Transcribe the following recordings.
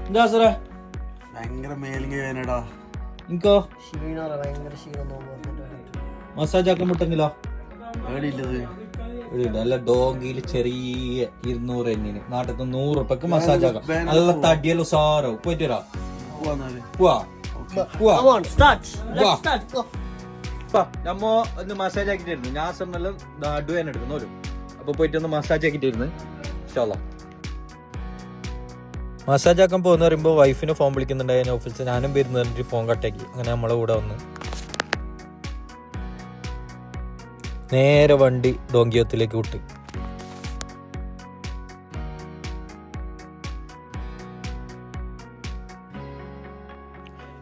എന്താ സാറേ ഭയങ്കര മേലിങ് വേനടാ. നിനക്കോ മസാജ് ആക്കാൻ മുട്ടെങ്കിലോ? അല്ല ഡോഗിയിൽ ചെറിയ 200 എണ്ണിന് നാട്ടിൽ 100 ഉറുപ്പക്ക് മസാജ് ആക്കാം. നല്ല തടിയല്ലോ സാറോ. പോയിട്ട് വരാം. നമ്മ ഒന്ന് മസാജ് ആക്കിട്ടായിരുന്നു. ഞാൻ സമയം നടുവേന എടുക്കുന്നോലും. അപ്പൊ പോയിട്ട് ഒന്ന് മസാജ് ആക്കിട്ടായിരുന്നു. മസാജ് ആക്കാൻ പോകുന്ന പറയുമ്പോൾ വൈഫിന് ഫോൺ വിളിക്കുന്നുണ്ടായിരുന്നു ഓഫീസിൽ. ഞാനും വരുന്ന ഫോൺ കട്ടാക്കി. അങ്ങനെ നമ്മളെ കൂടെ വന്ന് നേരെ വണ്ടി ഡോങ്കിയത്തിലേക്ക് വിട്ട്.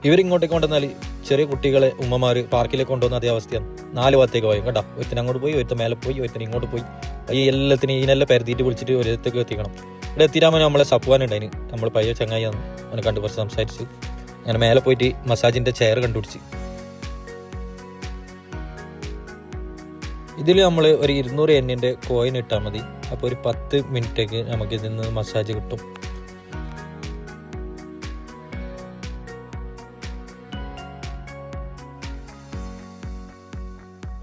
ഇവരിങ്ങോട്ടേക്ക് കൊണ്ടുവന്നാൽ ചെറിയ കുട്ടികളെ ഉമ്മമാര് പാർക്കിലേക്ക് കൊണ്ടുവന്ന അതേ അവസ്ഥയാണ്. 4 ഭാഗത്തേക്ക് പോയി കേട്ടോ. ഒരുത്തിന് അങ്ങോട്ട് പോയി, ഒരുത്ത മേലെ പോയി, ഒരുത്തിന് ഇങ്ങോട്ട് പോയി. ഈ എല്ലാത്തിനും ഇതിനെല്ലാം പരത്തിയിട്ട് വിളിച്ചിട്ട് ഒരിടത്തേക്ക് എത്തിക്കണം. ഇവിടെ എത്തിരാകുമ്പോൾ നമ്മളെ സപ്പുവാനുണ്ടായിന്. നമ്മൾ പയ്യ ചങ്ങായിയാണ്. അവനെ കണ്ട് കുറച്ച് സംസാരിച്ച് അങ്ങനെ മേലെ പോയിട്ട് മസാജിന്റെ ചെയർ കണ്ടുപിടിച്ച്. ഇതിൽ നമ്മൾ ഒരു 200 എണ്ണിന്റെ കോയിൻ ഇട്ടാൽ മതി. അപ്പോൾ ഒരു 10 മിനിറ്റേക്ക് നമുക്ക് ഇതിൽ നിന്ന് മസാജ് കിട്ടും.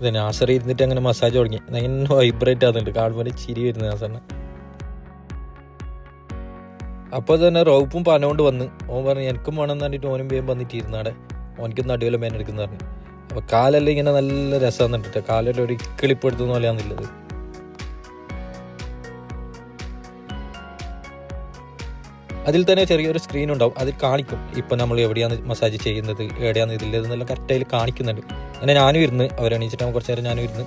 ഇത് നാസറി ഇരുന്നിട്ട് അങ്ങനെ മസാജ് തുടങ്ങി. അങ്ങനെ വൈബ്രേറ്റ് ആകുന്നുണ്ട്. കാണുമ്പോൾ ചിരി വരുന്നത് നാസറിന്. അപ്പോൾ തന്നെ റോപ്പും പനോണ്ട് വന്ന് ഓൻ പറഞ്ഞു എനിക്കും വേണം എന്ന് പറഞ്ഞിട്ട് ഓനും വേഗം വന്നിട്ട് ഇരുന്നാടെ. ഓനിക്കും നടുവിലെ മേൻ എടുക്കുന്ന പറഞ്ഞു. അപ്പോൾ കാലെല്ലാം ഇങ്ങനെ നല്ല രസമാണെന്ന് കണ്ടിട്ട് കാലെല്ലാം ഒരു ഇക്കിളിപ്പെടുത്തുന്ന പോലെയാണെന്നുള്ളത്. അതിൽ തന്നെ ചെറിയൊരു സ്ക്രീൻ ഉണ്ടാവും. അതിൽ കാണിക്കും ഇപ്പം നമ്മൾ എവിടെയാണ് മസാജ് ചെയ്യുന്നത്, എവിടെയാണ് ഇതില്ലെന്നെല്ലാം കറക്റ്റായി കാണിക്കുന്നുണ്ട്. അങ്ങനെ ഞാനും ഇരുന്ന് അവരെണീച്ചിട്ടാകുമ്പോൾ കുറച്ച് നേരം ഞാനും ഇരുന്ന്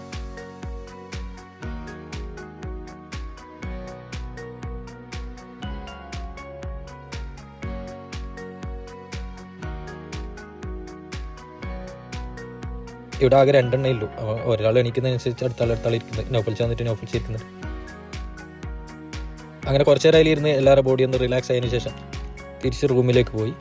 ഇവിടെ ആകെ 2 എണ്ണേ ഉള്ളൂ. ഒരാൾ എണീക്കുന്നതനുസരിച്ച് അടുത്താൾ ഇരിക്കുന്നത്. നോഫൽ ചെന്നിട്ട് നോഫൽ ഇരിക്കുന്നുണ്ട്. അങ്ങനെ കുറച്ച് നേരം അതിലിരുന്ന് എല്ലാവരുടെ ബോഡി ഒന്ന് റിലാക്സ് ആയതിനു ശേഷം തിരിച്ച് റൂമിലേക്ക് പോയി.